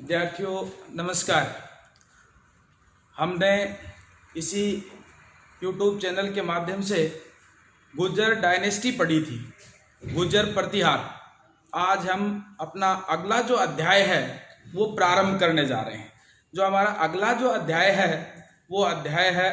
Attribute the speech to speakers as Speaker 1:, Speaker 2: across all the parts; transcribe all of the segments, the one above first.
Speaker 1: विद्यार्थियों नमस्कार। हमने इसी YouTube चैनल के माध्यम से गुर्जर डायनेस्टी पढ़ी थी, गुर्जर प्रतिहार। आज हम अपना अगला जो अध्याय है वो प्रारंभ करने जा रहे हैं। जो हमारा अगला जो अध्याय है वो अध्याय है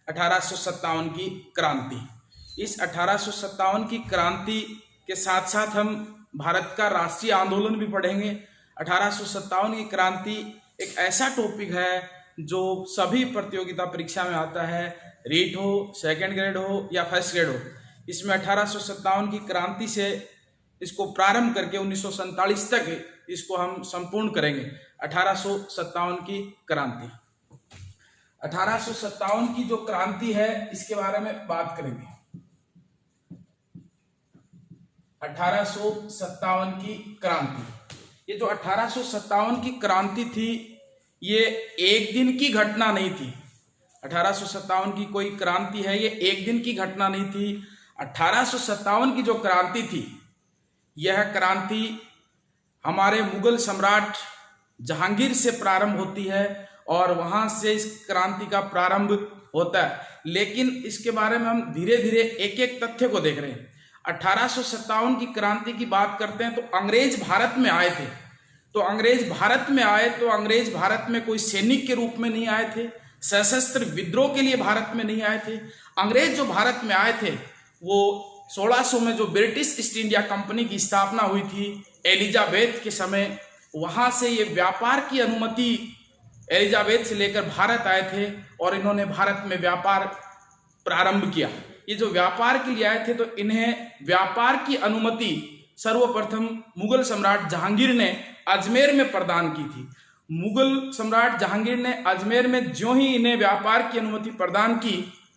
Speaker 1: 1857 की क्रांति। इस 1857 की क्रांति के साथ साथ हम भारत का राष्ट्रीय आंदोलन भी पढ़ेंगे। 1857 की क्रांति एक ऐसा टॉपिक है जो सभी प्रतियोगिता परीक्षा में आता है, रीट हो, सेकंड ग्रेड हो या फर्स्ट ग्रेड हो। इसमें 1857 की क्रांति से इसको प्रारंभ करके 1947 तक इसको हम संपूर्ण करेंगे। 1857 की क्रांति, 1857 की जो क्रांति है इसके बारे में बात करेंगे। 1857 की क्रांति, ये जो 1857 की क्रांति थी ये एक दिन की घटना नहीं थी। 1857 की कोई क्रांति है, ये एक दिन की घटना नहीं थी। 1857 की जो क्रांति थी यह क्रांति हमारे मुगल सम्राट जहांगीर से प्रारंभ होती है और वहां से इस क्रांति का प्रारंभ होता है। लेकिन इसके बारे में हम धीरे धीरे एक एक तथ्य को देख रहे हैं। 1857 की क्रांति की बात करते हैं तो अंग्रेज भारत में आए थे। तो अंग्रेज भारत में कोई सैनिक के रूप में नहीं आए थे, सशस्त्र विद्रोह के लिए भारत में नहीं आए थे। अंग्रेज जो भारत में आए थे वो 1600 में जो ब्रिटिश ईस्ट इंडिया कंपनी की स्थापना हुई थी एलिजाबेथ के समय, वहां से ये व्यापार की अनुमति एलिजाबेथ से लेकर भारत आए थे और इन्होंने भारत में व्यापार प्रारंभ किया। ये जो व्यापार के लिए आए थे तो इन्हें व्यापार की अनुमति सर्वप्रथम मुगल सम्राट जहांगीर ने अजमेर में प्रदान की थी। मुगल सम्राट जहांगीर ने अजमेर में जो ही इन्हें व्यापार की अनुमति प्रदान की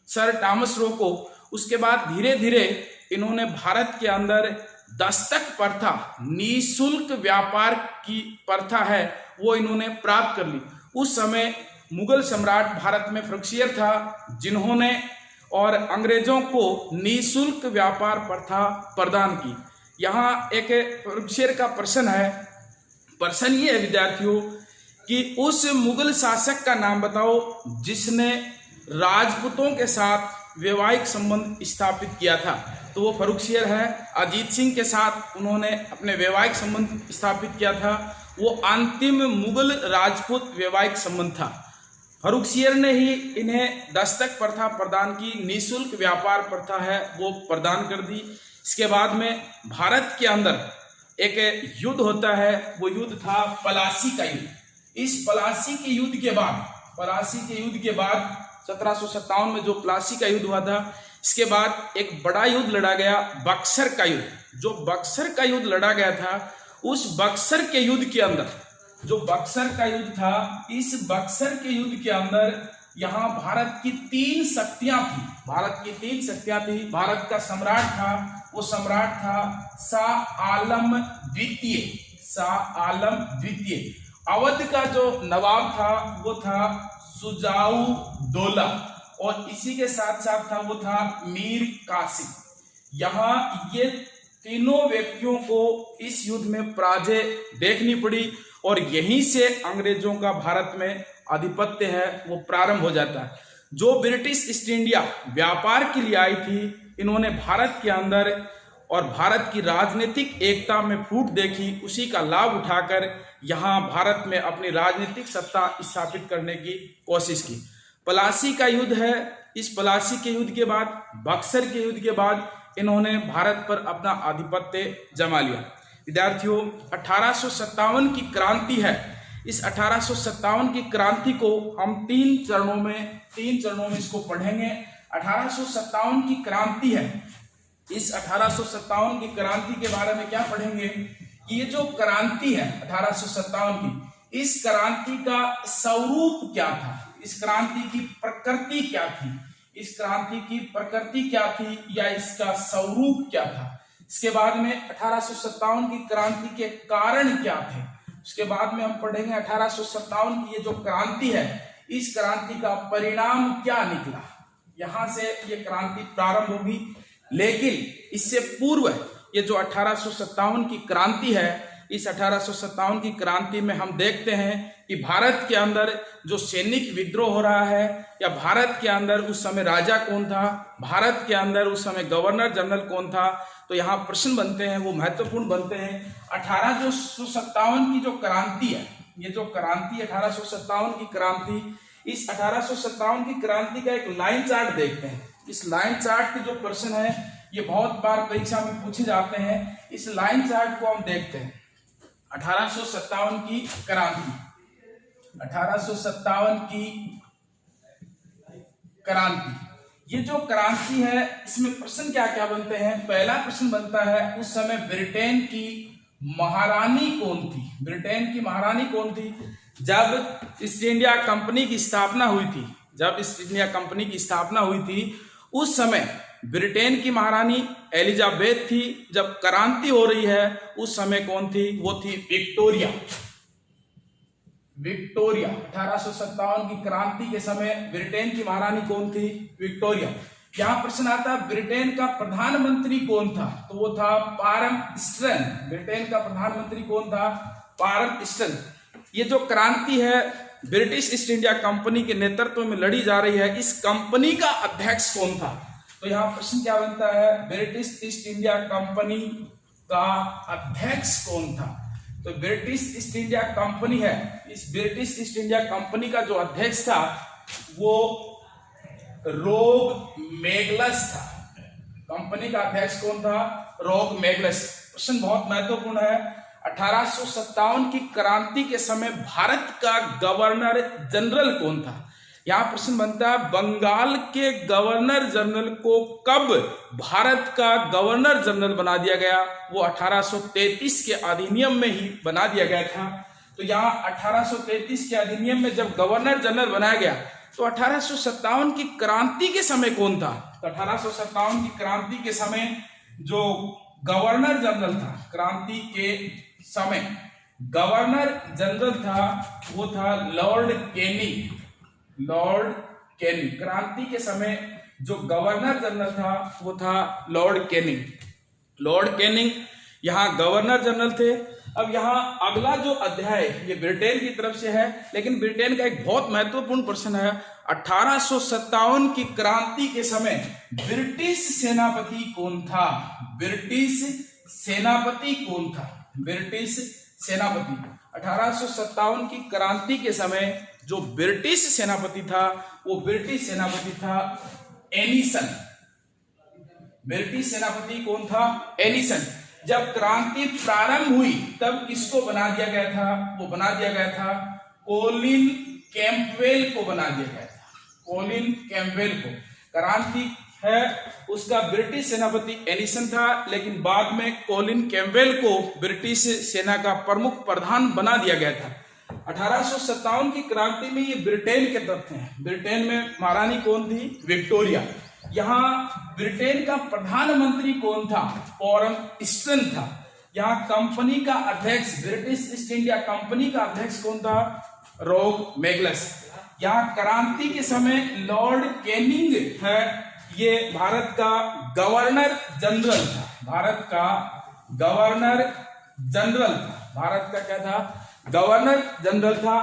Speaker 1: सर टॉमस रो को, उसके बाद धीरे धीरे इन्होंने भारत के अंदर दस्तक प्रथा, निःशुल्क व्यापार की प्रथा है वो इन्होंने प्राप्त कर ली। उस समय मुगल सम्राट भारत में फ्रुक्सियर था जिन्होंने और अंग्रेजों को निःशुल्क व्यापार प्रथा प्रदान की। यहाँ एक फ्रुक्सियर का प्रश्न है। प्रश्न ये है विद्यार्थियों कि उस मुगल शासक का नाम बताओ जिसने राजपूतों के साथ वैवाहिक संबंध स्थापित किया था। तो वो फ्रुक्सियर है। अजीत सिंह के साथ उन्होंने अपने वैवाहिक संबंध स्थापित किया था। वो अंतिम मुगल राजपूत वैवाहिक संबंध था। फ्रुक्सियर ने ही इन्हें दस्तक प्रथा प्रदान की, निःशुल्क व्यापार प्रथा है वो प्रदान कर दी। इसके बाद में भारत के अंदर एक युद्ध होता है, वो युद्ध था पलासी का युद्ध। इस पलासी के युद्ध के बाद 1757 में जो प्लासी का युद्ध हुआ था, इसके बाद एक बड़ा युद्ध लड़ा गया, बक्सर का युद्ध। जो बक्सर का युद्ध लड़ा गया था, उस बक्सर के युद्ध के अंदर जो बक्सर का युद्ध था, इस बक्सर के युद्ध के अंदर यहाँ भारत की तीन शक्तियां थी। भारत का सम्राट था, वो सम्राट था शाह आलम द्वितीय। अवध का जो नवाब था वो था सुजाऊ दौला और इसी के साथ साथ था वो था मीर कासिम। यहाँ ये तीनों व्यक्तियों को इस युद्ध में पराजय देखनी पड़ी और यहीं से अंग्रेजों का भारत में आधिपत्य है वो प्रारंभ हो जाता है। जो ब्रिटिश ईस्ट इंडिया व्यापार के लिए आई थी, इन्होंने भारत के अंदर और भारत की राजनीतिक एकता में फूट देखी, उसी का लाभ उठाकर यहाँ भारत में अपनी राजनीतिक सत्ता स्थापित करने की कोशिश की। पलासी का युद्ध है। इस पलासी के युद्ध के बाद, बक्सर के युद्ध के बाद इन्होंने भारत पर अपना आधिपत्य जमा लिया। विद्यार्थियों 1857 की क्रांति है। इस 1857 की क्रांति को हम तीन चरणों में इसको पढ़ेंगे। 1857 की क्रांति है। इस 1857 की क्रांति के बारे में क्या पढ़ेंगे? ये जो क्रांति है 1857 की, इस क्रांति का स्वरूप क्या था, इस क्रांति की प्रकृति क्या थी, इस क्रांति की प्रकृति क्या थी या इसका स्वरूप क्या था। इसके बाद में 1857 की क्रांति के कारण क्या थे। उसके बाद में हम पढ़ेंगे 1857 की ये जो क्रांति है, इस क्रांति का परिणाम क्या निकला। यहां से ये क्रांति प्रारंभ होगी। लेकिन इससे पूर्व ये जो 1857 की क्रांति है, इस 1857 की क्रांति में हम देखते हैं कि भारत के अंदर जो सैनिक विद्रोह हो रहा है, या भारत के अंदर उस समय राजा कौन था, भारत के अंदर उस समय गवर्नर जनरल कौन था, तो यहाँ प्रश्न बनते हैं, वो महत्वपूर्ण बनते हैं। 1857 की जो क्रांति है, ये जो क्रांति 1857 की क्रांति, इस 1857 की क्रांति का एक लाइन चार्ट देखते हैं। इस लाइन चार्ट के जो प्रश्न है ये बहुत बार परीक्षा में पूछे जाते हैं। इस लाइन चार्ट को हम देखते हैं। 1857 की क्रांति, 1857 की क्रांति, ये जो क्रांति है इसमें प्रश्न क्या क्या बनते हैं। पहला प्रश्न बनता है, उस समय ब्रिटेन की महारानी कौन थी? ब्रिटेन की महारानी कौन थी? जब ईस्ट इंडिया कंपनी की स्थापना हुई थी, जब ईस्ट इंडिया कंपनी की स्थापना हुई थी, उस समय ब्रिटेन की महारानी एलिजाबेथ थी। जब क्रांति हो रही है उस समय कौन थी? वो थी विक्टोरिया। विक्टोरिया 1857 की क्रांति के समय ब्रिटेन की महारानी कौन थी? विक्टोरिया। यहां प्रश्न आता है ब्रिटेन का प्रधानमंत्री कौन था? तो वो था पारम स्टर्न। ब्रिटेन का प्रधानमंत्री कौन था? पारम स्टर्न। ये जो क्रांति है ब्रिटिश ईस्ट इंडिया कंपनी के नेतृत्व में लड़ी जा रही है। इस कंपनी का अध्यक्ष कौन था? तो यहाँ प्रश्न क्या बनता है, ब्रिटिश ईस्ट इंडिया कंपनी का अध्यक्ष कौन था? तो ब्रिटिश ईस्ट इंडिया कंपनी है, इस ब्रिटिश ईस्ट इंडिया कंपनी का जो अध्यक्ष था वो रोग मैगलस था। कंपनी का अध्यक्ष कौन था? रोग मैगलस। प्रश्न बहुत महत्वपूर्ण है। 1857 की क्रांति के समय भारत का गवर्नर जनरल कौन था? यहां प्रश्न बनता है, बंगाल के गवर्नर जनरल को कब भारत का गवर्नर जनरल बना दिया गया? वो 1833 के अधिनियम में ही बना दिया गया था। तो यहाँ 1833 के अधिनियम में जब गवर्नर जनरल बनाया गया तो 1857 की क्रांति के समय कौन था? तो 1857 की क्रांति के समय जो गवर्नर जनरल था, क्रांति के समय गवर्नर जनरल था वो था लॉर्ड कैनिंग। Lord Canning. क्रांति के समय जो गवर्नर जनरल था वो था लॉर्ड कैनिंग। लॉर्ड कैनिंग यहाँ गवर्नर जनरल थे। अब यहाँ अगला जो अध्याय ये ब्रिटेन की तरफ से है, लेकिन ब्रिटेन का एक बहुत महत्वपूर्ण प्रश्न है। 1857 की क्रांति के समय ब्रिटिश सेनापति कौन था? ब्रिटिश सेनापति कौन था? ब्रिटिश सेनापति। 1857 की क्रांति के समय जो ब्रिटिश सेनापति था वो ब्रिटिश सेनापति था एनिसन। ब्रिटिश सेनापति कौन था? एनिसन। जब क्रांति प्रारंभ हुई तब किसको बना दिया गया था? वो बना दिया गया था कोलिन कैंपवेल को बना दिया गया था। कोलिन कैंपवेल को। क्रांति है उसका ब्रिटिश सेनापति एनिसन था, लेकिन बाद में कोलिन कैंपवेल को ब्रिटिश सेना का प्रमुख प्रधान बना दिया गया था। 1857 की क्रांति में ये ब्रिटेन के तथ्य हैं। ब्रिटेन में महारानी कौन थी? विक्टोरिया। यहाँ ब्रिटेन का प्रधानमंत्री कौन था? पारम स्टर्न था। यहाँ कंपनी का अध्यक्ष, ब्रिटिश ईस्ट इंडिया कंपनी का अध्यक्ष कौन था? रोग मैगलस। यहाँ क्रांति के समय लॉर्ड कैनिंग है, ये भारत का गवर्नर जनरल था। भारत का गवर्नर जनरल था। भारत का क्या था? गवर्नर जनरल था।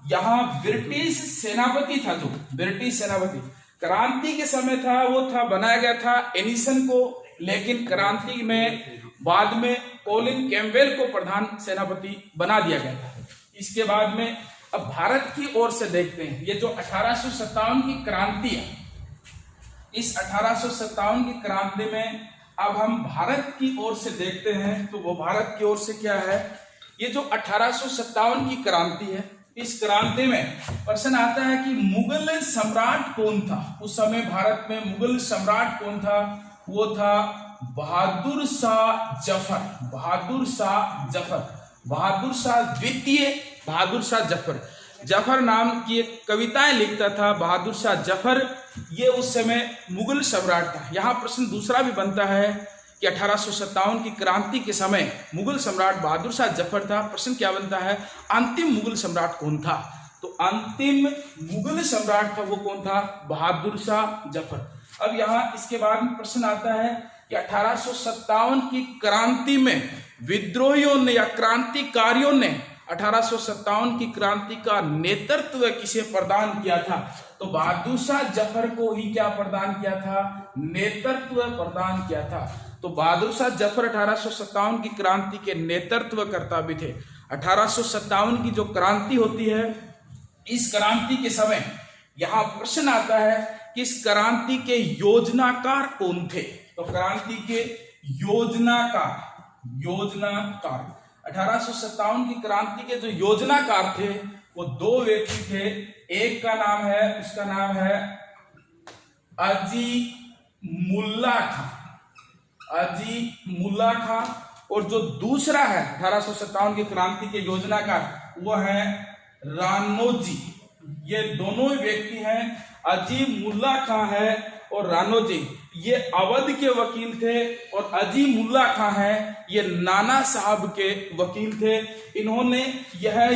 Speaker 1: यहाँ ब्रिटिश सेनापति था, जो ब्रिटिश सेनापति क्रांति के समय था वो था बनाया गया था एनिसन को, लेकिन क्रांति में बाद में कोलिन कैंपवेल को प्रधान सेनापति बना दिया गया था। इसके बाद में अब भारत की ओर से देखते हैं। ये जो 1857 की क्रांति है, इस 1857 की क्रांति में अब हम भारत की ओर से देखते हैं। तो वो भारत की ओर से क्या है? ये जो 1857 की क्रांति है, इस क्रांति में प्रश्न आता है कि मुगल सम्राट कौन था? उस समय भारत में मुगल सम्राट कौन था? वो था बहादुर शाह जफर। बहादुर शाह जफर। बहादुर शाह द्वितीय, बहादुर शाह जफर। जफर नाम की एक कविताएं लिखता था बहादुर शाह जफर। ये उस समय मुगल सम्राट था। यहाँ प्रश्न दूसरा भी बनता है कि 1857 की क्रांति के समय मुगल सम्राट बहादुर शाह जफर था। प्रश्न क्या बनता है? अंतिम मुगल सम्राट कौन था? तो अंतिम मुगल सम्राट था वो कौन था? बहादुर शाह जफर। अब यहाँ इसके बाद में प्रश्न आता है कि कि 1857 की क्रांति में विद्रोहियों ने या क्रांतिकारियों ने 1857 की क्रांति का नेतृत्व किसे प्रदान किया था? तो बहादुर शाह जफर को ही क्या प्रदान किया था? नेतृत्व प्रदान किया था। तो बहादुर शाह जफर 1857 की क्रांति के नेतृत्वकर्ता भी थे। 1857 की जो क्रांति होती है, इस क्रांति के समय यहां प्रश्न आता है कि इस क्रांति के योजनाकार कौन थे? तो क्रांति के योजनाकार 1857 की क्रांति के जो योजनाकार थे वो दो व्यक्ति थे। एक का नाम है, उसका नाम है अजी मुल्ला खां, और जो दूसरा है 1857 की क्रांति के योजनाकार वो है राणोजी। ये दोनों व्यक्ति हैं, अजी मुल्ला खां है और राणोजी। ये अवध के वकील थे और अजी मुल्ला खां है ये नाना साहब के वकील थे। इन्होंने यह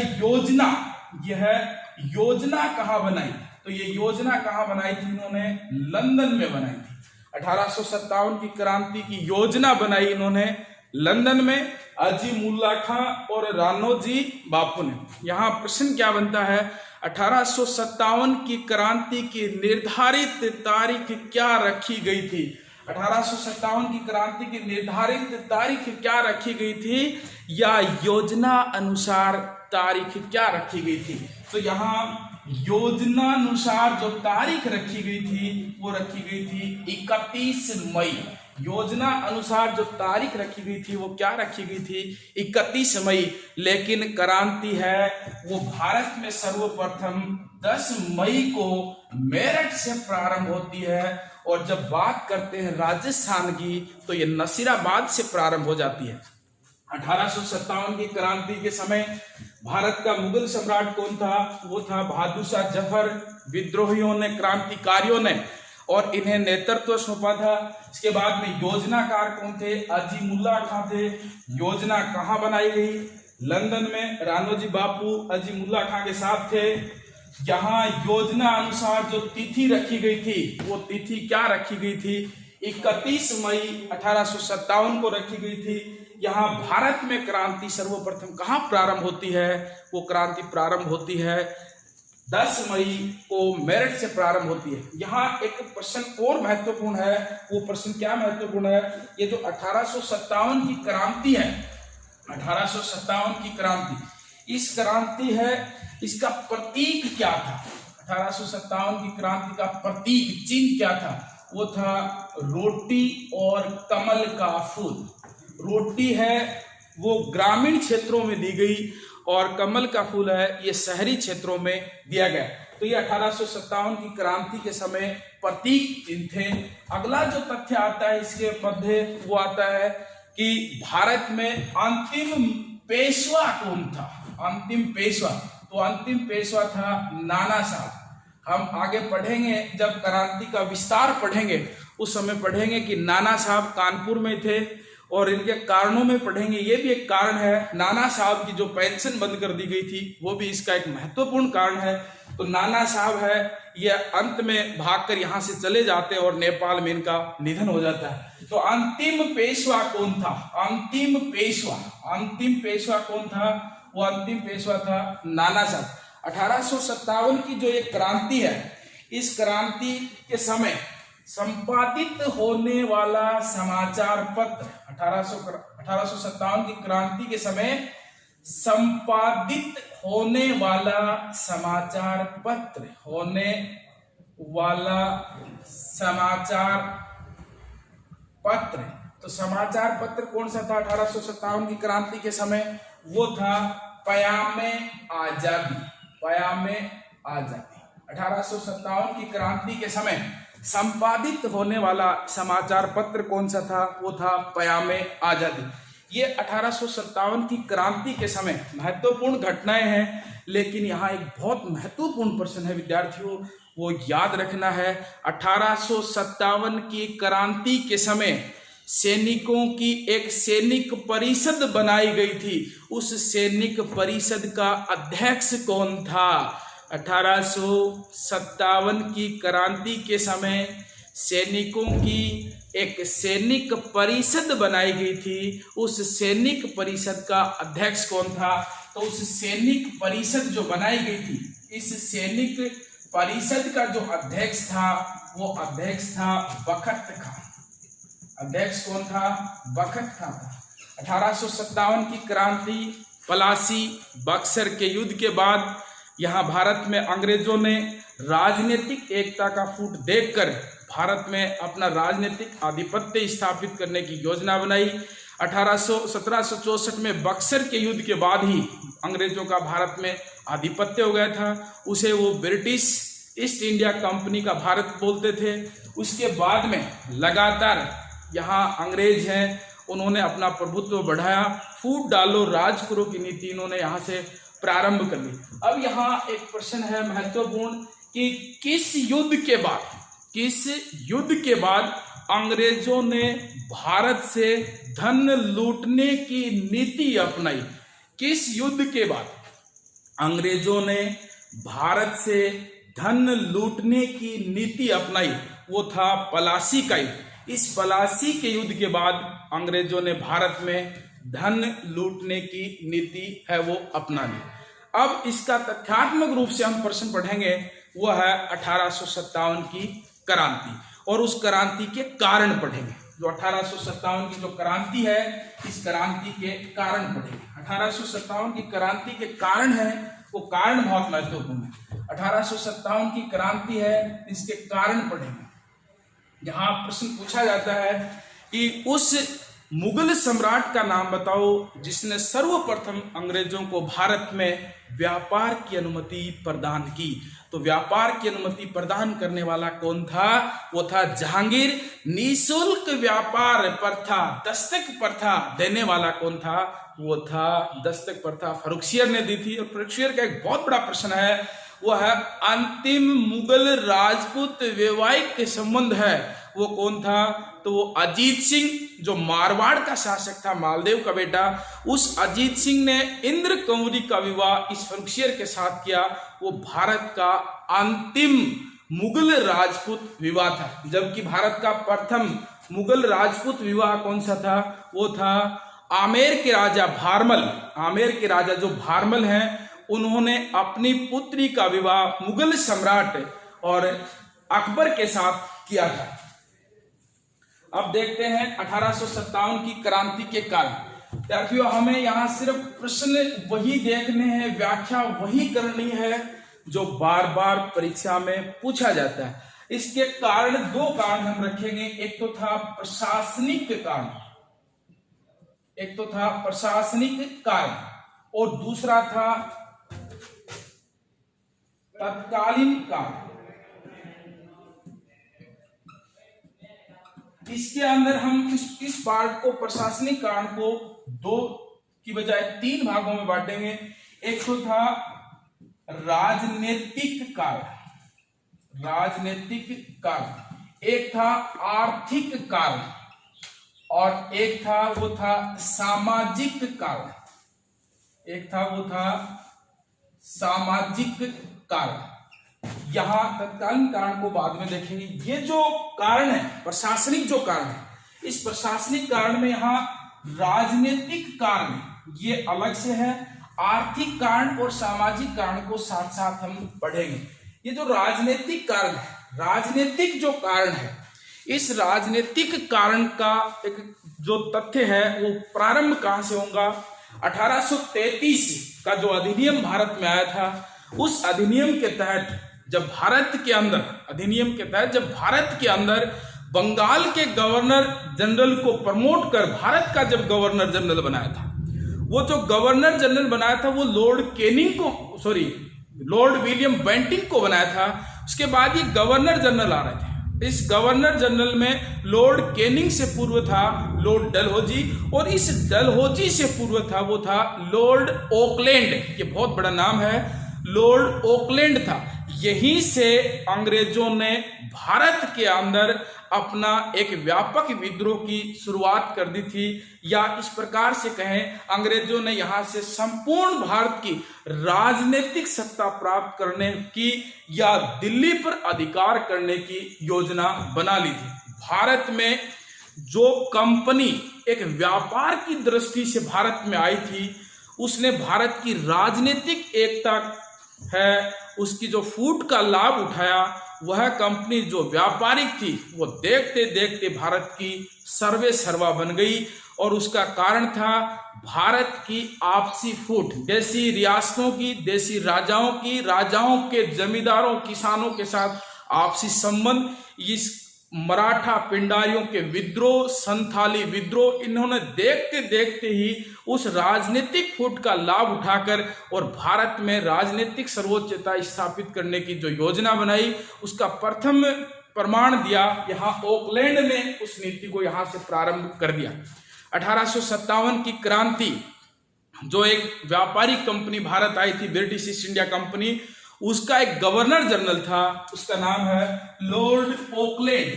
Speaker 1: योजना कहाँ बनाई? तो ये योजना कहाँ बनाई थी? इन्होंने लंदन में बनाई थी। 1857 की क्रांति की योजना बनाई इन्होंने लंदन में, अजी मुल्ला खां और राणोजी बापू ने। यहाँ प्रश्न क्या बनता है? 1857 की क्रांति की निर्धारित तारीख क्या रखी गई थी? 1857 की क्रांति की निर्धारित तारीख क्या रखी गई थी, या योजना अनुसार तारीख क्या रखी गई थी? तो यहाँ योजना अनुसार जो तारीख रखी गई थी वो रखी गई थी 31 मई। योजना अनुसार जो तारीख रखी गई थी वो क्या रखी गई थी? 31 मई। लेकिन क्रांति है वो भारत में सर्वप्रथम 10 मई को मेरठ से प्रारंभ होती है, और जब बात करते हैं राजस्थान की तो ये नसीराबाद से प्रारंभ हो जाती है। 1857 की क्रांति के समय भारत का मुगल सम्राट कौन था? वो था बहादुर शाह जफर। विद्रोहियों ने, क्रांतिकारियों ने और इन्हें नेतृत्व सौंपा था। इसके बाद में योजनाकार कौन थे? अजी मुल्ला खां थे। योजना कहाँ बनाई गई? लंदन में। राणोजी बापू अजी मुल्ला खां के साथ थे। यहाँ योजना अनुसार जो तिथि रखी गई थी वो तिथि क्या रखी गई थी? 31 मई 1857 को रखी गई थी। यहाँ भारत में क्रांति सर्वप्रथम कहाँ प्रारंभ होती है? वो क्रांति प्रारंभ होती है 10 मई को मेरठ से प्रारंभ होती है। यहाँ एक प्रश्न और महत्वपूर्ण है। वो प्रश्न क्या महत्वपूर्ण है? ये जो 1857 की क्रांति है, 1857 की क्रांति, इस क्रांति है, इसका प्रतीक क्या था? 1857 की क्रांति का प्रतीक, चिन्ह क्या था? वो था रोटी और कमल का फूल। रोटी है वो ग्रामीण क्षेत्रों में दी गई और कमल का फूल है ये शहरी क्षेत्रों में दिया गया। तो ये 1857 की क्रांति के समय प्रतीक चिन्ह थे। अगला जो तथ्य आता है इसके मध्य वो आता है कि भारत में अंतिम पेशवा कौन था? अंतिम पेशवा, तो अंतिम पेशवा था नाना साहब। हम आगे पढ़ेंगे, जब क्रांति का विस्तार पढ़ेंगे उस समय पढ़ेंगे कि नाना साहब कानपुर में थे, और इनके कारणों में पढ़ेंगे। ये भी एक कारण है। नाना साहब की जो पेंशन बंद कर दी गई थी वो भी इसका एक महत्वपूर्ण कारण है। तो नाना साहब है ये अंत में भागकर यहाँ से चले जाते हैं और नेपाल में इनका निधन हो जाता है। तो अंतिम पेशवा कौन था? अंतिम पेशवा कौन था? वो अंतिम पेशवा था नाना साहब। 1857 की जो ये क्रांति है, इस क्रांति के समय संपादित होने वाला समाचार पत्र, 1857 की क्रांति के समय संपादित होने वाला समाचार पत्र, तो समाचार पत्र कौन सा था 1857 की क्रांति के समय? वो था पयामे आजादी। 1857 की क्रांति के समय संपादित होने वाला समाचार पत्र कौन सा था? वो था पयामे आजादी। ये 1857 की क्रांति के समय महत्वपूर्ण घटनाएं हैं, लेकिन यहाँ एक बहुत महत्वपूर्ण प्रश्न है विद्यार्थियों, वो याद रखना है। 1857 की क्रांति के समय सैनिकों की एक सैनिक परिषद बनाई गई थी। उस सैनिक परिषद का अध्यक्ष कौन था? 1857 की क्रांति के समय सैनिकों की एक सैनिक परिषद बनाई गई थी। उस सैनिक परिषद का अध्यक्ष कौन था? तो उस सैनिक परिषद जो बनाई गई थी, इस सैनिक परिषद का जो अध्यक्ष था वो अध्यक्ष था बखत खान। अध्यक्ष कौन था? बखत खान था। 1857 की क्रांति, पलासी, बक्सर के युद्ध के बाद यहाँ भारत में अंग्रेजों ने राजनीतिक एकता का फूट देखकर भारत में अपना राजनीतिक आधिपत्य स्थापित करने की योजना बनाई। 1764 में बक्सर के युद्ध के बाद ही अंग्रेजों का भारत में आधिपत्य हो गया था। उसे वो ब्रिटिश ईस्ट इंडिया कंपनी का भारत बोलते थे। उसके बाद में लगातार यहाँ अंग्रेज हैं, उन्होंने अपना प्रभुत्व बढ़ाया। फूट डालो राज करो की नीति इन्होंने यहाँ से प्रारंभ कर ली। अब यहाँ एक प्रश्न है महत्वपूर्ण कि किस युद्ध के बाद अंग्रेजों ने भारत से धन लूटने की नीति अपनाई? किस युद्ध के बाद अंग्रेजों ने भारत से धन लूटने की नीति अपनाई? वो था पलासी का युद्ध। इस पलासी के युद्ध के बाद अंग्रेजों ने भारत में धन लूटने की नीति है वो अपना ली। अब इसका तथ्यात्मक रूप से हम प्रश्न पढ़ेंगे, वो है 1857 की क्रांति, और उस क्रांति के कारण पढ़ेंगे। जो 1857 की जो क्रांति है, इस क्रांति के कारण पढ़ेंगे। 1857 की क्रांति के कारण है, वो कारण बहुत महत्वपूर्ण है। 1857 की क्रांति है, इसके कारण पढ़ेंगे। यहाँ प्रश्न पूछा जाता है कि उस मुगल सम्राट का नाम बताओ जिसने सर्वप्रथम अंग्रेजों को भारत में व्यापार की अनुमति प्रदान की। तो व्यापार की अनुमति प्रदान करने वाला कौन था? वो था जहांगीर। निःशुल्क व्यापार प्रथा, दस्तक प्रथा देने वाला कौन था? वो था दस्तक प्रथा फर्रुखसियर ने दी थी। और फर्रुखसियर का एक बहुत बड़ा प्रश्न है, वो है अंतिम मुगल राजपूत वैवाहिक संबंध है, वो कौन था? तो वो अजीत सिंह, जो मारवाड़ का शासक था, मालदेव का बेटा। उस अजीत सिंह ने इंद्र कंवरी का विवाह इस फर्रुखसियर के साथ किया। वो भारत का अंतिम मुगल राजपूत विवाह था। जबकि भारत का प्रथम मुगल राजपूत विवाह कौन सा था? वो था आमेर के राजा भारमल। आमेर के राजा जो भारमल हैं, उन्होंने अपनी पुत्री का विवाह मुगल सम्राट और अकबर के साथ किया था। अब देखते हैं 1857 की क्रांति के कारण। विद्यार्थियों, हमें यहाँ सिर्फ प्रश्न वही देखने हैं, व्याख्या वही करनी है जो बार बार परीक्षा में पूछा जाता है। इसके कारण दो कारण हम रखेंगे। एक तो था प्रशासनिक कारण, और दूसरा था तत्कालीन कारण। इसके अंदर हम इस पार्ट को, प्रशासनिक कारण को, दो की बजाय तीन भागों में बांटेंगे। एक तो था राजनीतिक कारण, एक था आर्थिक कारण, और एक था वो था सामाजिक कारण। यहाँ तत्कालीन कारण को बाद में देखेंगे। ये जो कारण है, प्रशासनिक जो कारण है, इस प्रशासनिक कारण में यहाँ राजनीतिक कारण ये अलग से है, आर्थिक कारण और सामाजिक कारण को साथ साथ हम पढ़ेंगे। ये जो राजनीतिक कारण है, राजनीतिक जो कारण है, इस राजनीतिक कारण का एक जो तथ्य है वो प्रारंभ कहां से होगा? 1833 का जो अधिनियम भारत में आया था, उस अधिनियम के तहत जब भारत के अंदर बंगाल के गवर्नर जनरल को प्रमोट कर भारत का जब गवर्नर जनरल बनाया था, वो जो गवर्नर जनरल बनाया था वो लॉर्ड विलियम बेंटिंग को बनाया था। उसके बाद ये गवर्नर जनरल आ रहे थे। इस गवर्नर जनरल में लॉर्ड कैनिंग से पूर्व था लॉर्ड डलहौजी, और इस डलहौजी से पूर्व था वो था लॉर्ड ऑकलैंड। ये बहुत बड़ा नाम है, लॉर्ड ऑकलैंड था। यहीं से अंग्रेजों ने भारत के अंदर अपना एक व्यापक विद्रोह की शुरुआत कर दी थी, या इस प्रकार से कहें, अंग्रेजों ने यहां से संपूर्ण भारत की राजनीतिक सत्ता प्राप्त करने की या दिल्ली पर अधिकार करने की योजना बना ली थी। भारत में जो कंपनी एक व्यापार की दृष्टि से भारत में आई थी, उसने भारत की राजनीतिक एकता है उसकी जो फूट का लाभ उठाया। वह कंपनी जो व्यापारिक थी वो देखते देखते भारत की सर्वे सर्वा बन गई, और उसका कारण था भारत की आपसी फूट, देसी रियासतों की, देसी राजाओं की, राजाओं के जमींदारों किसानों के साथ आपसी संबंध। इस मराठा पिंडारियों के विद्रोह, संथाली विद्रोह, इन्होंने देखते देखते ही उस राजनीतिक फूट का लाभ उठाकर और भारत में राजनीतिक सर्वोच्चता स्थापित करने की जो योजना बनाई, उसका प्रथम प्रमाण दिया यहाँ ऑकलैंड ने उस नीति को यहाँ से प्रारंभ कर दिया। 1857 की क्रांति, जो एक व्यापारिक कंपनी भारत आई थी, ब्रिटिश ईस्ट इंडिया कंपनी, उसका एक गवर्नर जनरल था, उसका नाम है लॉर्ड ऑकलैंड।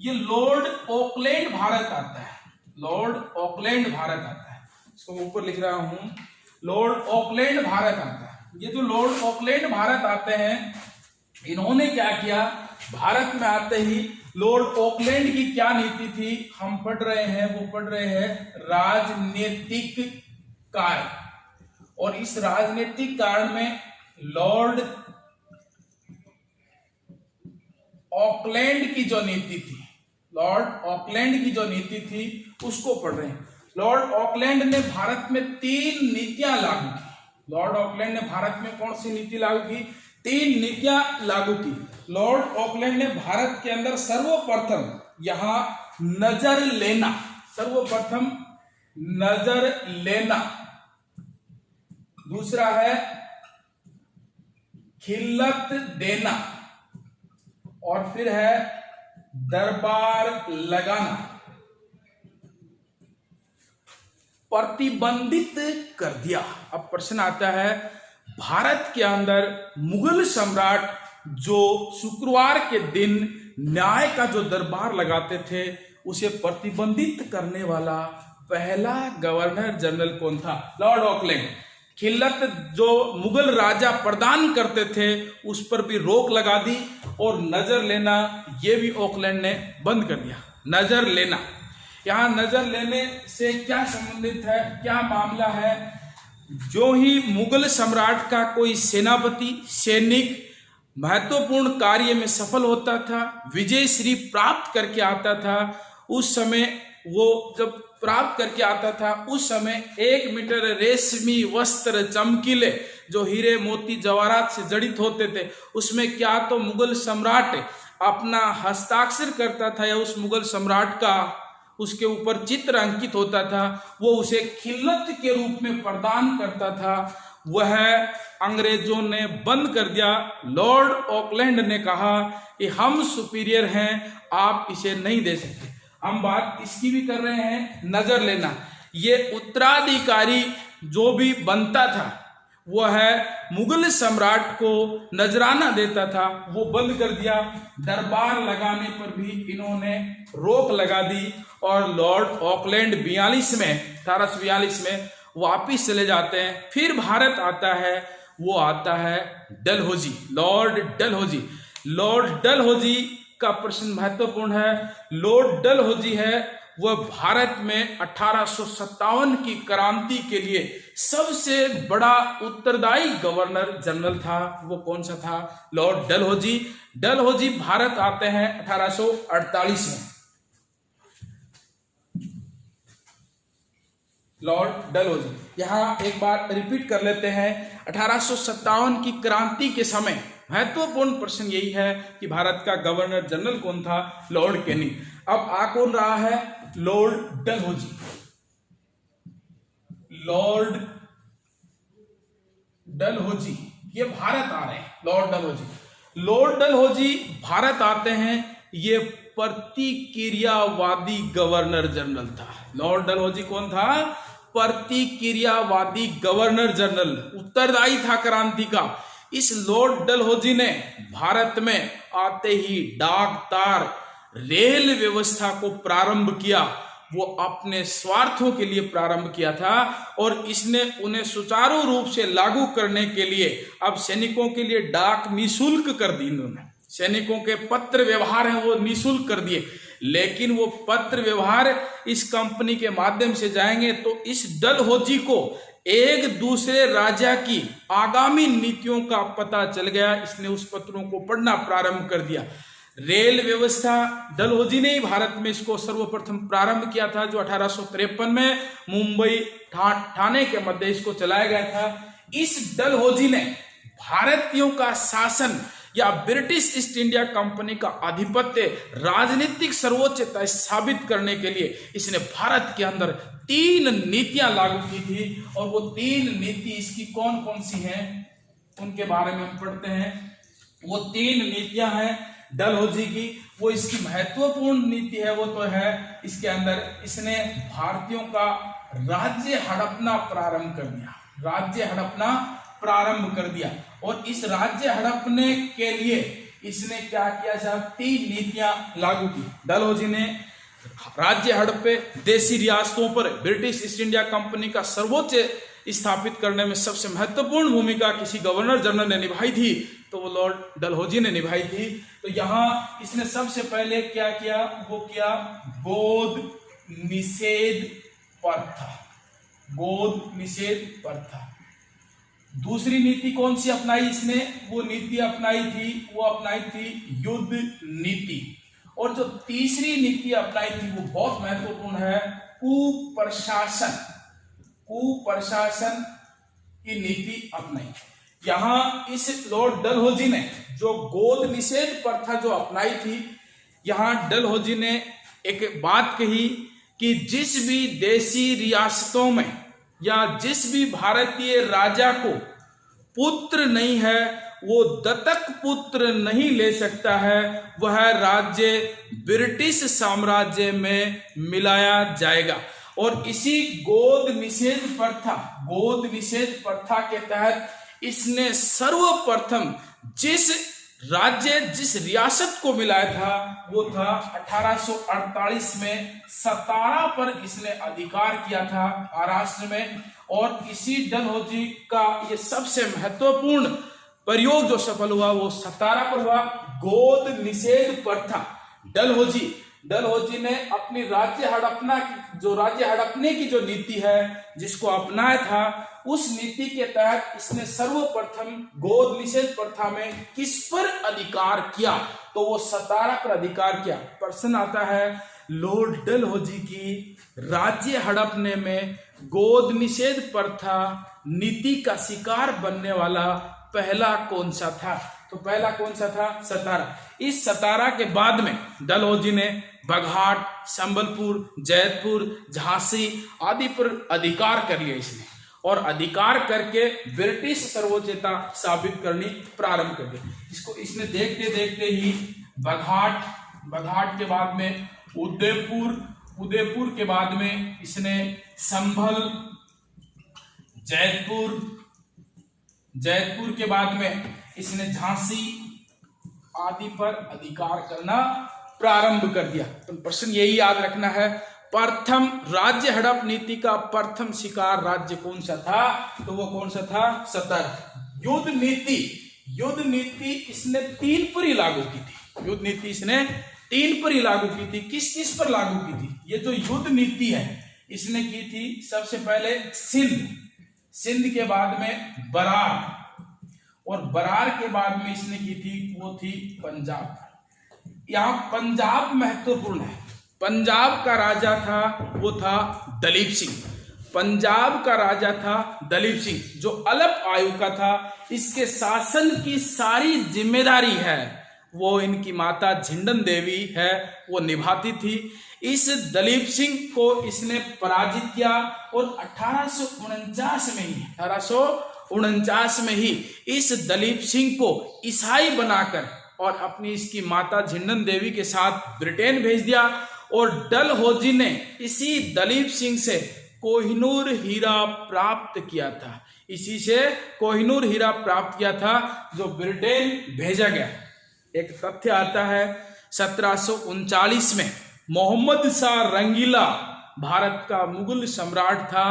Speaker 1: ये लॉर्ड ऑकलैंड भारत आता है, लॉर्ड ऑकलैंड भारत आता है, इसको ऊपर लिख रहा हूं, लॉर्ड ऑकलैंड भारत आता है। ये जो लॉर्ड ऑकलैंड भारत आते हैं, इन्होंने क्या किया, भारत में आते ही लॉर्ड ऑकलैंड की क्या नीति थी हम पढ़ रहे हैं, वो पढ़ रहे हैं राजनीतिक कार्य। और इस राजनीतिक कार्य में लॉर्ड ऑकलैंड की जो नीति थी, लॉर्ड ऑकलैंड की जो नीति थी उसको पढ़ रहे हैं। लॉर्ड ऑकलैंड ने भारत में 3 नीतियां लागू की। लॉर्ड ऑकलैंड ने भारत में कौन सी नीति लागू की? 3 नीतियां लागू की। लॉर्ड ऑकलैंड ने भारत के अंदर सर्वप्रथम यहां नजर लेना, सर्वप्रथम नजर लेना, दूसरा है खिल्लत देना, और फिर है दरबार लगाना, प्रतिबंधित कर दिया। अब प्रश्न आता है, भारत के अंदर मुगल सम्राट जो शुक्रवार के दिन न्याय का जो दरबार लगाते थे, उसे प्रतिबंधित करने वाला पहला गवर्नर जनरल कौन था? Lord Auckland. खिल्लत जो मुगल राजा प्रदान करते थे उस पर भी रोक लगा दी, और नजर लेना ये भी ऑकलैंड ने बंद कर दिया। नजर लेना, यहाँ नजर लेने से क्या संबंधित है, क्या मामला है? जो ही मुगल सम्राट का कोई सेनापति, सैनिक महत्वपूर्ण कार्य में सफल होता था, विजय श्री प्राप्त करके आता था, उस समय वो जब प्राप्त करके आता था, उस समय 1 मीटर रेशमी वस्त्र चमकीले जो हीरे मोती जवाहरात से जड़ित होते थे, उसमें क्या तो मुगल सम्राट अपना हस्ताक्षर करता था, या उस मुगल सम्राट का उसके ऊपर चित्र अंकित होता था, वो उसे खिल्लत के रूप में प्रदान करता था। वह अंग्रेजों ने बंद कर दिया। लॉर्ड ऑकलैंड ने कहा कि हम सुपीरियर हैं, आप इसे नहीं दे सकते। हम बात इसकी भी कर रहे हैं, नजर लेना। ये उत्तराधिकारी जो भी बनता था वह मुगल सम्राट को नजराना देता था, वो बंद कर दिया। दरबार लगाने पर भी इन्होंने रोक लगा दी, और लॉर्ड ऑकलैंड 1842 में वापिस चले जाते हैं। फिर भारत आता है, वो आता है डलहौजी, लॉर्ड डलहौजी। लॉर्ड डलहौजी का प्रश्न महत्वपूर्ण है। लॉर्ड डलहौजी है वह भारत में 1857 की क्रांति के लिए सबसे बड़ा उत्तरदायी गवर्नर जनरल था। वो कौन सा था? लॉर्ड डलहौजी। डलहौजी भारत आते हैं 1848 में। लॉर्ड डलहौजी, यहां एक बार रिपीट कर लेते हैं। 1857 की क्रांति के समय महत्वपूर्ण प्रश्न यही है कि भारत का गवर्नर जनरल कौन था? Lord Canning. अब आ कौन रहा है? लॉर्ड डलहौजी। लॉर्ड डलहौजी ये भारत आ रहे हैं। लॉर्ड डलहौजी, लॉर्ड डलहौजी भारत आते हैं। ये प्रतिक्रियावादी गवर्नर जनरल था। लॉर्ड डलहौजी कौन था? प्रतिक्रियावादी गवर्नर जनरल, उत्तरदायी था क्रांति का। इस लॉर्ड डलहौजी ने भारत में आते ही डाक तार, रेल व्यवस्था को प्रारंभ किया। वो अपने स्वार्थों के लिए प्रारंभ किया था, और इसने उन्हें सुचारू रूप से लागू करने के लिए अब सैनिकों के लिए डाक निःशुल्क कर दी। इन्होंने सैनिकों के पत्र व्यवहार हैं वो निःशुल्क कर दिए। लेकिन वो पत्र व्यवहार इस कंपनी के माध्यम से जाएंगे तो इस डलहौजी को एक दूसरे राजा की आगामी नीतियों का पता चल गया। इसने उस पत्रों को पढ़ना प्रारंभ कर दिया। रेल व्यवस्था डलहौजी ने ही भारत में इसको सर्वप्रथम प्रारंभ किया था, जो 1853 में मुंबई ठाणे के मध्य इसको चलाया गया था। इस डलहौजी ने भारतीयों का शासन या ब्रिटिश ईस्ट इंडिया कंपनी का आधिपत्य राजनीतिक सर्वोच्चता साबित करने के लिए इसने भारत के अंदर 3 नीतियां लागू की थी। और वो 3 नीति इसकी कौन कौन सी हैं उनके बारे में हम पढ़ते हैं। वो 3 नीतियां हैं डलहौजी की। वो इसकी महत्वपूर्ण नीति है वो तो है इसके अंदर इसने भारतीयों का राज्य हड़पना प्रारंभ कर दिया। राज्य हड़पना प्रारंभ कर दिया और इस राज्य हड़पने के लिए इसने क्या किया साहब, 3 नीतियां लागू की। डलहौजी ने राज्य हड़पे देशी रियासतों पर ब्रिटिश ईस्ट इंडिया कंपनी का सर्वोच्च स्थापित करने में सबसे महत्वपूर्ण भूमिका किसी गवर्नर जनरल ने निभाई थी, तो वो लॉर्ड डलहौजी ने निभाई थी। तो यहाँ इसने सबसे पहले क्या किया, वो किया गोद निषेध प्रथा। गोद निषेध प्रथा। दूसरी नीति कौन सी अपनाई इसने, वो नीति अपनाई थी युद्ध नीति। और जो तीसरी नीति अपनाई थी वो बहुत महत्वपूर्ण है, कुप्रशासन। कुप्रशासन की नीति अपनाई। यहां इस लॉर्ड डलहौजी ने जो गोद निषेध प्रथा जो अपनाई थी, यहां डलहौजी ने एक बात कही कि जिस भी देशी रियासतों में या जिस भी भारतीय राजा को पुत्र नहीं है वो दत्तक पुत्र नहीं ले सकता है, वह राज्य ब्रिटिश साम्राज्य में मिलाया जाएगा। और इसी गोद निषेध प्रथा के तहत इसने सर्वप्रथम जिस रियासत को मिलाया था वो था 1848 में सतारा पर इसने अधिकार किया था महाराष्ट्र में। और इसी डलहौजी का ये सबसे महत्वपूर्ण प्रयोग जो सफल हुआ वो सतारा पर हुआ, गोद निषेध प्रथा। डलहौजी ने अपनी राज्य हड़पने की जो नीति है जिसको अपनाया था, उस नीति के तहत इसने सर्वप्रथम गोद निषेध प्रथा में किस पर अधिकार किया, तो वो सतारा पर अधिकार किया। प्रश्न आता है लॉर्ड डलहौजी की राज्य हड़पने में गोद निषेध प्रथा नीति का शिकार बनने वाला पहला कौन सा था, तो पहला कौन सा था, सतारा। इस सतारा के बाद में डलहौजी ने बघाट, संबलपुर, जैतपुर, झांसी आदि पर अधिकार कर लिया इसने, और अधिकार करके ब्रिटिश सर्वोच्चता साबित करनी प्रारंभ कर दी। इसको इसने देखते देखते ही बघाट के बाद में उदयपुर के बाद में इसने संभल, जैतपुर के बाद में इसने झांसी आदि पर अधिकार करना प्रारंभ कर दिया। तो प्रश्न यही याद रखना है, प्रथम राज्य हड़प नीति का प्रथम शिकार राज्य कौन सा था, तो वो कौन सा था, सतर। युद्ध नीति इसने 3 पर ही लागू की थी। युद्ध नीति इसने 3 पर ही लागू की थी। किस किस पर लागू की थी, ये जो युद्ध नीति है इसने की थी सबसे पहले सिंध के बाद में बरार, और बरार के बाद में इसने की थी वो थी पंजाब। यहाँ पंजाब महत्वपूर्ण है। पंजाब का राजा था वो था दलीप सिंह। पंजाब का राजा था दलीप सिंह जो अल्प आयु का था। इसके शासन की सारी जिम्मेदारी है वो इनकी माता झिंडन देवी है वो निभाती थी। इस दलीप सिंह को इसने पराजित किया और 1849 में ही इस दलीप सिंह को ईसाई बनाकर और अपनी इसकी माता झिंडन देवी के साथ ब्रिटेन भेज दिया। और डलहौजी ने इसी दलीप सिंह से कोहिनूर हीरा प्राप्त किया था। इसी से कोहिनूर हीरा प्राप्त किया था जो ब्रिटेन भेजा गया। एक तथ्य आता है 1739 में मोहम्मद शाह रंगीला भारत का मुगल सम्राट था।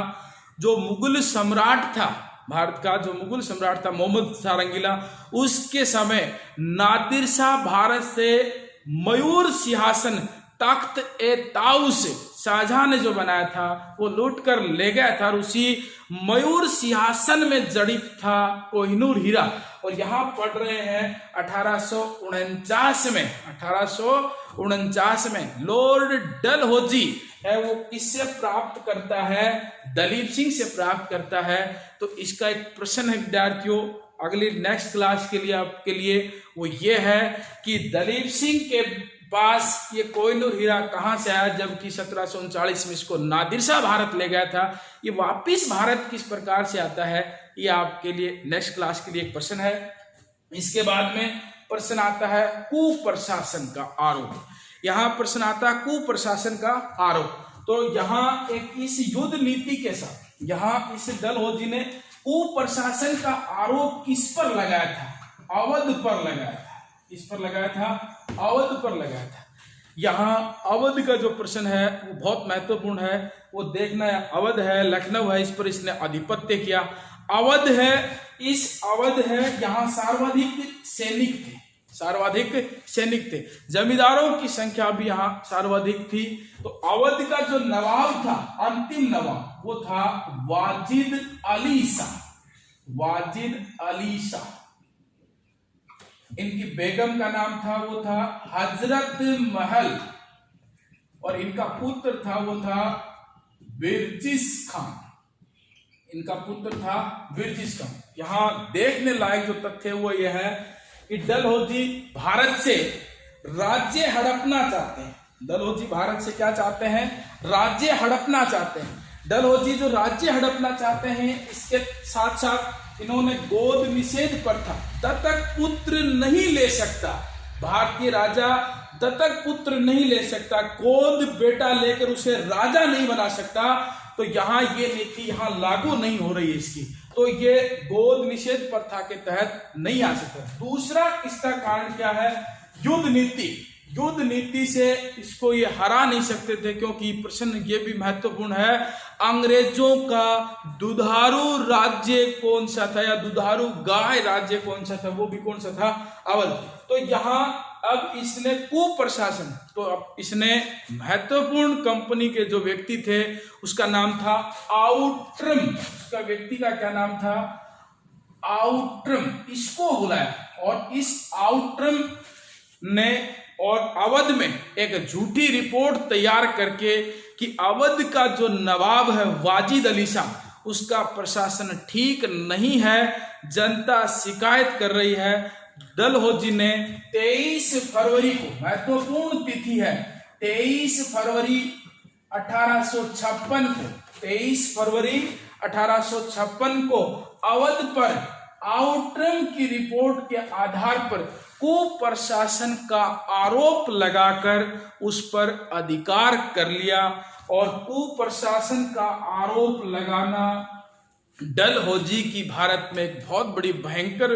Speaker 1: जो मुगल सम्राट था भारत का जो मुगल सम्राट था मोहम्मद शाह रंगीला, उसके समय नादिर शाह भारत से मयूर सिंहासन तख्त ए ताउस शाहजहां ने जो बनाया था वो लूट कर ले गया था और उसी मयूर सिंहासन में जड़ित था कोहिनूर हीरा। और यहाँ पढ़ रहे हैं 1849 में लॉर्ड डलहौजी है वो किससे प्राप्त करता है? दलीप सिंह से प्राप्त करता है। तो इसका एक प्रश्न है विद्यार्थियों अगली नेक्स्ट क्लास के लिए आपके लिए, वो ये है कि दलीप सिंह के पास ये कोहिनूर हीरा कहां से आया, जबकि 1739 में इसको नादिर शाह भारत ले गया था। ये वापिस भारत किस प्रकार से आता है, ये आपके लिए नेक्स्ट क्लास के लिए एक प्रश्न है। इसके बाद में प्रश्न आता है कुप्रशासन का आरोप। यहाँ प्रश्न आता है कुप्रशासन का आरोप। तो यहाँ एक इस युद्ध नीति के साथ यहाँ इस डलहौजी ने कुप्रशासन का आरोप किस पर लगाया था? अवध पर लगाया था। किस पर लगाया था? अवध पर लगाया था। यहाँ अवध का जो प्रश्न है वो बहुत महत्वपूर्ण है, वो देखना है। अवध है, लखनऊ है, इस पर इसने आधिपत्य किया। अवध है, इस अवध है यहाँ सर्वाधिक सैनिक थे, जमींदारों की संख्या भी यहाँ सर्वाधिक थी। तो अवध का जो नवाब था, अंतिम नवाब, वो था वाजिद अली शाह। इनकी बेगम का नाम था वो था हजरत महल और इनका पुत्र था वो था बिरजिस खान। यहाँ देखने लायक जो तथ्य वो ये है कि डलहौजी भारत से राज्य हड़पना चाहते हैं। डलहौजी भारत से क्या चाहते हैं? राज्य हड़पना चाहते हैं। डलहौजी जो राज्य हड़पना चाहते हैं, इसके साथ साथ इन्होंने गोद निषेध प्रथा, दत्तक पुत्र नहीं ले सकता, भारतीय राजा दत्तक पुत्र नहीं ले सकता, गोद बेटा लेकर उसे राजा नहीं बना सकता। तो यहाँ ये नीति यहाँ लागू नहीं हो रही है इसकी, तो ये गोद निषेध प्रथा के तहत नहीं आ सकता। दूसरा इसका कारण क्या है? युद्ध नीति से इसको ये हरा नहीं सकते थे, क्योंकि प्रश्न ये भी महत्वपूर्ण है, अंग्रेजों का दुधारू राज्य कौन सा था या दुधारू गाय राज्य कौन सा था? वो भी कौन सा था? अवध। तो यहाँ अब इसने कुप्रशासन, तो अब इसने महत्वपूर्ण कंपनी के जो व्यक्ति थे उसका नाम था आउट्रम। उसका व्यक्ति का क्या नाम था? आउट्रम। इसको बुलाया और इस आउट्रम ने और अवध में एक झूठी रिपोर्ट तैयार करके कि अवध का जो नवाब है वाजिद अली शाह, उसका प्रशासन ठीक नहीं है, जनता शिकायत कर रही है। डलहौजी ने 23 फरवरी को, महत्वपूर्ण तिथि है, 23 फरवरी 1856 को, 23 फरवरी 1856 को अवध पर आउट्रम की रिपोर्ट के आधार पर कुप्रशासन का आरोप लगाकर उस पर अधिकार कर लिया। और कुप्रशासन का आरोप लगाना डलहौजी की भारत में एक बहुत बड़ी भयंकर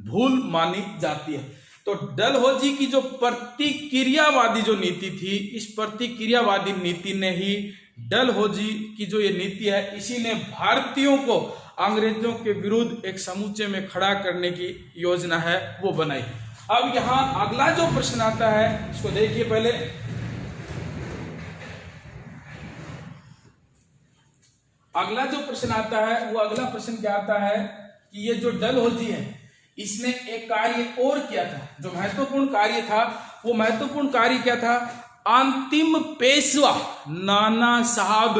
Speaker 1: भूल मानी जाती है। तो डलहौजी की जो प्रतिक्रियावादी जो नीति थी, इस प्रतिक्रियावादी नीति ने ही, डलहौजी की जो ये नीति है, इसी ने भारतीयों को अंग्रेजों के विरुद्ध एक समूचे में खड़ा करने की योजना है वो बनाई। अब यहाँ अगला जो प्रश्न आता है इसको देखिए पहले। अगला जो प्रश्न आता है वो अगला प्रश्न क्या आता है कि ये जो डलहौजी है इसने एक कार्य और किया था, जो महत्वपूर्ण कार्य था। वो महत्वपूर्ण कार्य क्या था? अंतिम पेशवा नाना साहब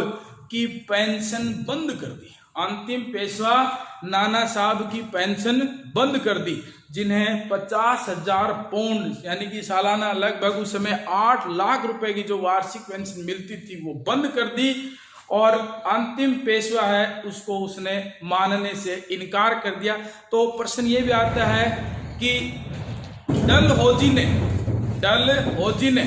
Speaker 1: की पेंशन बंद कर दी। अंतिम पेशवा नाना साहब की पेंशन बंद कर दी, जिन्हें 50,000 पाउंड यानी कि सालाना लगभग उस समय 8 लाख रुपए की जो वार्षिक पेंशन मिलती थी वो बंद कर दी। और अंतिम पेशवा है उसको उसने मानने से इनकार कर दिया। तो प्रश्न ये भी आता है कि डलहौजी ने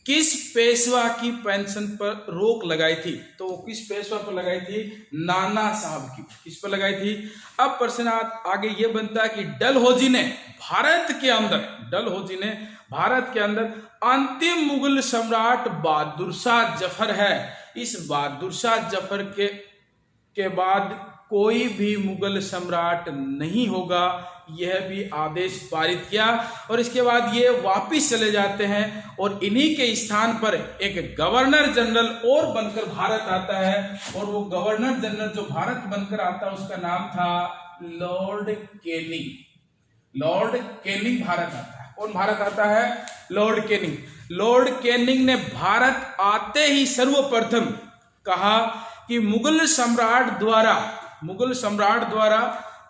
Speaker 1: किस पेशवा की पेंशन पर रोक लगाई थी? तो वो किस पेशवा पर लगाई थी? नाना साहब की। किस पर लगाई थी? अब प्रश्न आगे ये बनता है कि डलहौजी ने भारत के अंदर अंतिम मुगल सम्राट बहादुर शाह जफर है, इस बहादुर शाह जफर के बाद कोई भी मुगल सम्राट नहीं होगा, यह भी आदेश पारित किया। और इसके बाद ये वापिस चले जाते हैं और इन्हीं के स्थान पर एक गवर्नर जनरल और बनकर भारत आता है, और वो गवर्नर जनरल जो भारत बनकर आता है उसका नाम था Lord Canning. Lord Canning Bharat आता है। कौन भारत आता है? Lord Canning. लॉर्ड कैनिंग ने भारत आते ही सर्वप्रथम कहा कि मुगल सम्राट द्वारा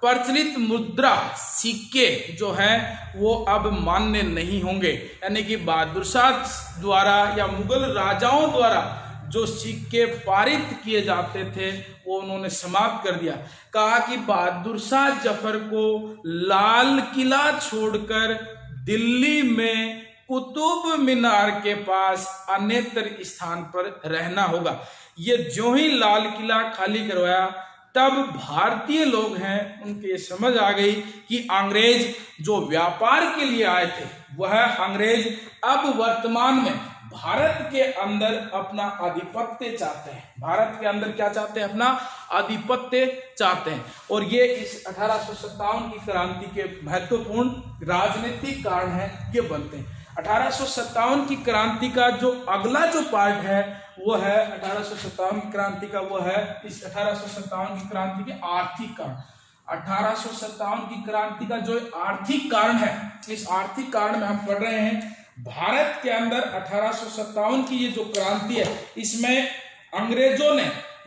Speaker 1: प्रचलित मुद्रा सिक्के जो हैं वो अब मान्य नहीं होंगे, यानी कि बहादुर शाह द्वारा या मुगल राजाओं द्वारा जो सिक्के पारित किए जाते थे वो उन्होंने समाप्त कर दिया। कहा कि बहादुर शाह जफर को लाल किला छोड़कर दिल्ली में कुतुब मीनार के पास अन्यत्र स्थान पर रहना होगा। ये जो ही लाल किला खाली करवाया तब भारतीय लोग हैं उनके ये समझ आ गई कि अंग्रेज जो व्यापार के लिए आए थे वह अंग्रेज अब वर्तमान में भारत के अंदर अपना आधिपत्य चाहते हैं। भारत के अंदर क्या चाहते हैं? अपना आधिपत्य चाहते हैं। और ये इस 1857 की क्रांति के महत्वपूर्ण राजनीतिक कारण है, ये बनते हैं। 1857 की क्रांति का जो अगला जो पार्ट है वो है 1857 की क्रांति का, वो है इस 1857 की क्रांति के आर्थिक कारण। 1857 की क्रांति का जो आर्थिक कारण है, इस आर्थिक कारण में हम पढ़ रहे हैं भारत के अंदर 1857 की ये जो क्रांति है इसमें अंग्रेजों ने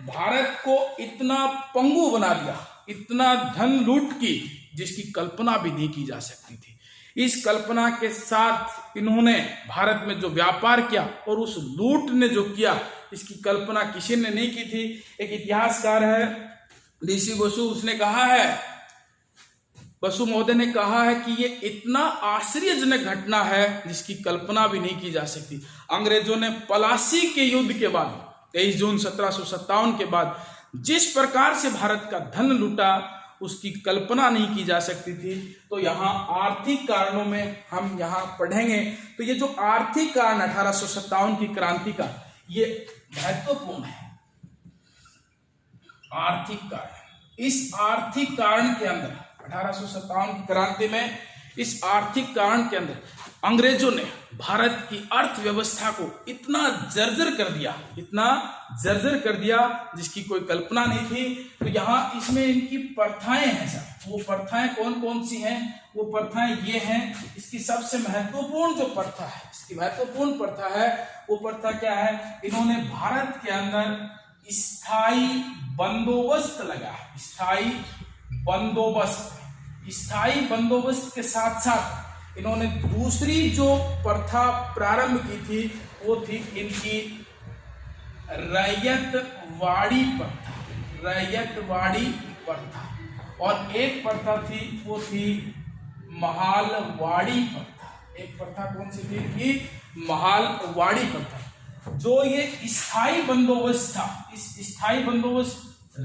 Speaker 1: भारत को इतना पंगु बना दिया, इतना धन लूट की जिसकी कल्पना भी नहीं की जा सकती थी। इस कल्पना के साथ इन्होंने भारत में जो व्यापार किया और उस लूट ने जो किया इसकी कल्पना किसी ने नहीं की थी। एक इतिहासकार है ऋषि बसु, उसने कहा है, बसु महोदय ने कहा है कि ये इतना आश्चर्यजनक घटना है जिसकी कल्पना भी नहीं की जा सकती। अंग्रेजों ने पलासी के युद्ध के बाद 23 जून 1757 के बाद जिस प्रकार से भारत का धन लूटा उसकी कल्पना नहीं की जा सकती थी। तो यहाँ आर्थिक कारणों में हम यहाँ पढ़ेंगे। तो ये जो आर्थिक कारण 1857 की क्रांति का ये महत्वपूर्ण है। आर्थिक कारण, इस आर्थिक कारण के अंदर 1857 की क्रांति में इस आर्थिक कारण के अंदर अंग्रेजों ने भारत की अर्थव्यवस्था को इतना जर्जर कर दिया जिसकी कोई कल्पना नहीं थी। तो यहाँ इसमें इनकी प्रथाएं हैं सर, वो प्रथाएं कौन कौन सी हैं? वो प्रथाएं ये हैं। इसकी सबसे महत्वपूर्ण जो प्रथा है, इसकी महत्वपूर्ण प्रथा है वो प्रथा क्या है? इन्होंने भारत के अंदर स्थायी बंदोबस्त लगा। स्थायी बंदोबस्त के साथ साथ इन्होंने दूसरी जो प्रथा प्रारंभ की थी वो थी इनकी रैयतवाड़ी प्रथा। और एक प्रथा थी वो थी महालवाड़ी प्रथा। एक प्रथा कौन सी थी? कि महालवाड़ी प्रथा। जो ये स्थायी बंदोबस्त था, इस स्थायी बंदोबस्त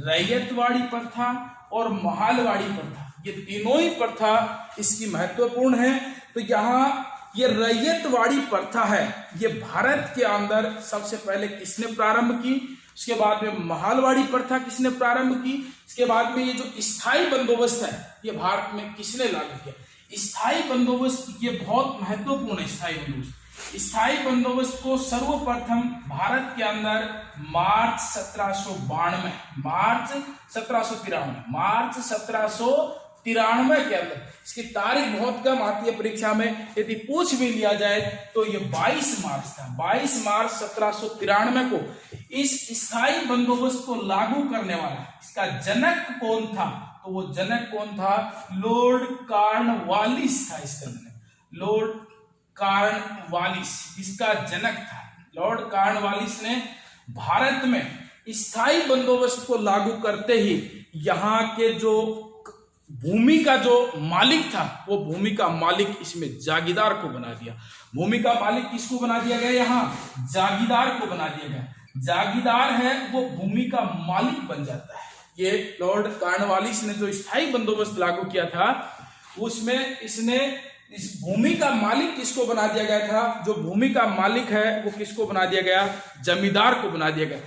Speaker 1: रैयतवाड़ी प्रथा और महालवाड़ी प्रथा, ये तीनों ही प्रथा इसकी महत्वपूर्ण है। तो यहाँ ये रैयतवाड़ी प्रथा है, ये भारत के अंदर सबसे पहले किसने प्रारंभ की, उसके बाद में महालवाड़ी प्रथा किसने प्रारंभ की, इसके बाद में ये जो स्थायी बंदोबस्त है ये भारत में किसने लागू किया। स्थायी बंदोबस्त ये बहुत महत्वपूर्ण है। स्थायी बंदोबस्त को सर्वप्रथम भारत के अंदर मार्च 1793 के अंदर, इसकी तारीख बहुत कम आती है परीक्षा में, यदि पूछ भी लिया जाए तो ये 22 मार्च था। 22 मार्च 1793 को इस स्थायी बंदोबस्त को लागू करने वाला, इसका जनक कौन था? तो वो जनक कौन था? लॉर्ड कॉर्नवालिस था। इसका जनक लॉर्ड कॉर्नवालिस इसका जनक था। लॉर्ड कॉर्नवालिस ने भारत में स्थायी बंदोबस्त को लागू करते ही यहाँ के जो भूमि का जो मालिक था वो भूमि का मालिक इसमें जागीरदार को बना दिया। भूमि का मालिक किसको बना दिया गया? यहाँ जागीरदार को बना दिया गया। जागीरदार है वो भूमि का मालिक बन जाता है। ये लॉर्ड कॉर्नवालिस ने जो स्थायी बंदोबस्त लागू किया था उसमें इसने इस भूमि का मालिक किसको बना दिया गया था? जो भूमि का मालिक है वो किसको बना दिया गया? जमींदार को बना दिया गया।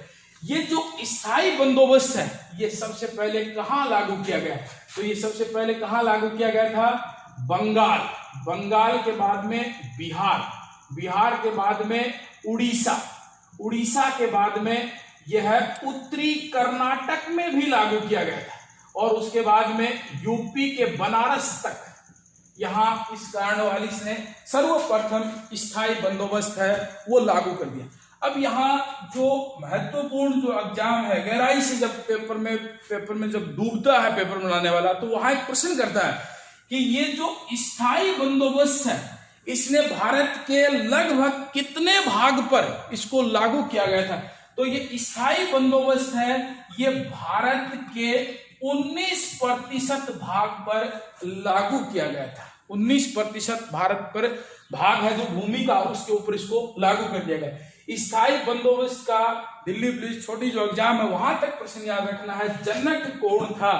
Speaker 1: ये जो स्थायी बंदोबस्त है ये सबसे पहले कहां लागू किया गया? तो ये सबसे पहले कहां लागू किया गया था? बंगाल, बंगाल के बाद में बिहार, बिहार के बाद में उड़ीसा, उड़ीसा के बाद में यह उत्तरी कर्नाटक में भी लागू किया गया था, और उसके बाद में यूपी के बनारस तक यहां इस कार्नवालिस ने सर्वप्रथम स्थायी बंदोबस्त है वो लागू कर दिया। अब यहाँ जो महत्वपूर्ण जो एग्जाम है, गहराई से जब पेपर में जब डूबता है पेपर बनाने वाला, तो वहां एक प्रश्न करता है कि ये जो स्थायी बंदोबस्त है इसने भारत के लगभग कितने भाग पर इसको लागू किया गया था? तो ये स्थायी बंदोबस्त है ये भारत के 19% भाग पर लागू किया गया था। 19% भारत पर भाग है जो भूमि का, उसके ऊपर इसको लागू कर दिया गया। स्थायी बंदोबस्त का दिल्ली पुलिस छोटी जो एग्जाम है वहां तक प्रश्न याद रखना है, जनक कौन था?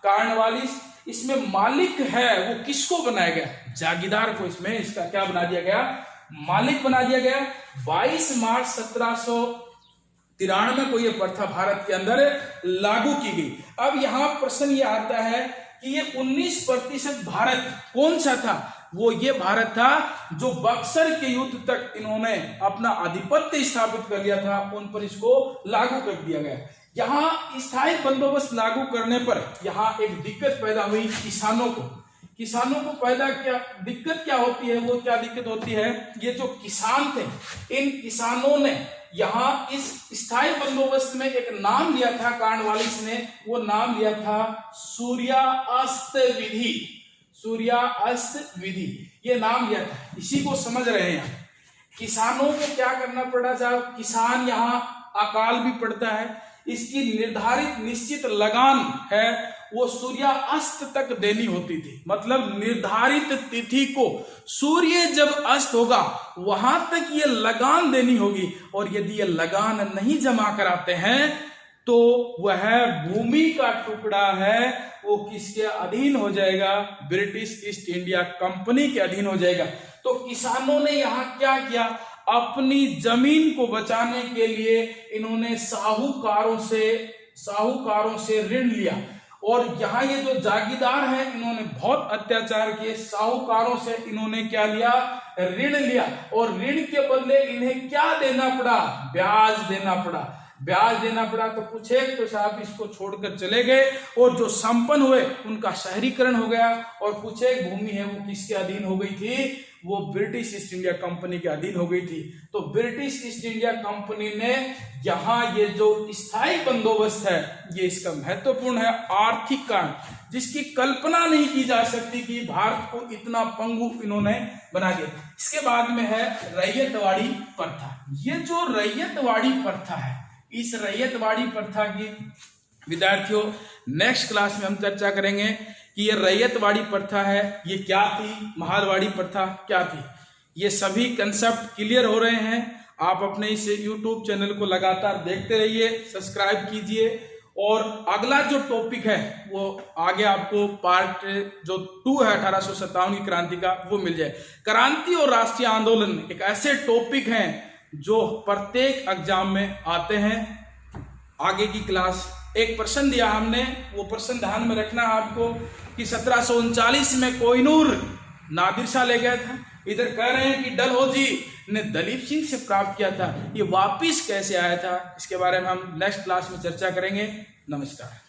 Speaker 1: कार्नवालिस। इसमें मालिक है वो किसको बनाया गया? जागीरदार को इसमें इसका क्या बना दिया गया? मालिक बना दिया गया। 22 मार्च 1793 को यह प्रथा भारत के अंदर लागू की गई। अब यहां प्रश्न ये आता है कि ये 19% भारत कौन सा था? वो ये भारत था जो बक्सर के युद्ध तक इन्होंने अपना आधिपत्य स्थापित कर लिया था, उन पर इसको लागू कर दिया गया। यहाँ स्थायी बंदोबस्त लागू करने पर यहाँ एक दिक्कत पैदा हुई किसानों को। किसानों को पैदा क्या दिक्कत क्या होती है? वो क्या दिक्कत होती है? ये जो किसान थे, इन किसानों ने यहाँ इस स्थायी बंदोबस्त में एक नाम लिया था कार्नवालिस ने, वो नाम लिया था सूर्यास्त विधि। सूर्यास्त विधि ये नाम लिया था। इसी को समझ रहे हैं। किसानों को क्या करना पड़ा? जब किसान यहाँ अकाल भी पड़ता है, इसकी निर्धारित निश्चित लगान है वो सूर्यास्त तक देनी होती थी। मतलब निर्धारित तिथि को सूर्य जब अस्त होगा वहां तक ये लगान देनी होगी, और यदि ये लगान नहीं जमा कराते हैं तो वह भूमि का टुकड़ा है वो किसके अधीन हो जाएगा? ब्रिटिश ईस्ट इंडिया कंपनी के अधीन हो जाएगा। तो किसानों ने यहाँ क्या किया? अपनी जमीन को बचाने के लिए इन्होंने साहूकारों से ऋण लिया, और यहाँ ये जो जागीरदार हैं इन्होंने बहुत अत्याचार किए। साहूकारों से इन्होंने क्या लिया? ऋण लिया, और ऋण के बदले इन्हें क्या देना पड़ा? ब्याज देना पड़ा। ब्याज देना पड़ा तो कुछ एक तो साहब इसको छोड़कर चले गए, और जो संपन्न हुए उनका शहरीकरण हो गया, और कुछ एक भूमि है वो किसके अधीन हो गई थी? वो ब्रिटिश ईस्ट इंडिया कंपनी के अधीन हो गई थी। तो ब्रिटिश ईस्ट इंडिया कंपनी ने यहाँ ये जो स्थायी बंदोबस्त है ये इसका महत्वपूर्ण है आर्थिक कारण, जिसकी कल्पना नहीं की जा सकती कि भारत को इतना पंगु इन्होंने बना दिया। इसके बाद में है रैयतवाड़ी प्रथा। ये जो रैयतवाड़ी प्रथा है, इस रैयतवाड़ी प्रथा की विद्यार्थियों नेक्स्ट क्लास में हम चर्चा करेंगे कि ये रैयतवाड़ी प्रथा है ये क्या थी, महलवाड़ी प्रथा क्या थी। ये सभी कंसेप्ट क्लियर हो रहे हैं। आप अपने इस YouTube चैनल को लगातार देखते रहिए, सब्सक्राइब कीजिए, और अगला जो टॉपिक है वो आगे आपको पार्ट जो 2 है 1857 की क्रांति का वो मिल जाए। क्रांति और राष्ट्रीय आंदोलन एक ऐसे टॉपिक हैं जो प्रत्येक एग्जाम में आते हैं। आगे की क्लास एक प्रश्न दिया हमने, वो प्रश्न ध्यान में रखना है आपको कि 1739 में कोहिनूर नादिर शाह ले गया था। इधर कह रहे हैं कि डलहौजी ने दलीप सिंह से प्राप्त किया था, ये वापिस कैसे आया था, इसके बारे में हम नेक्स्ट क्लास में चर्चा करेंगे। नमस्कार।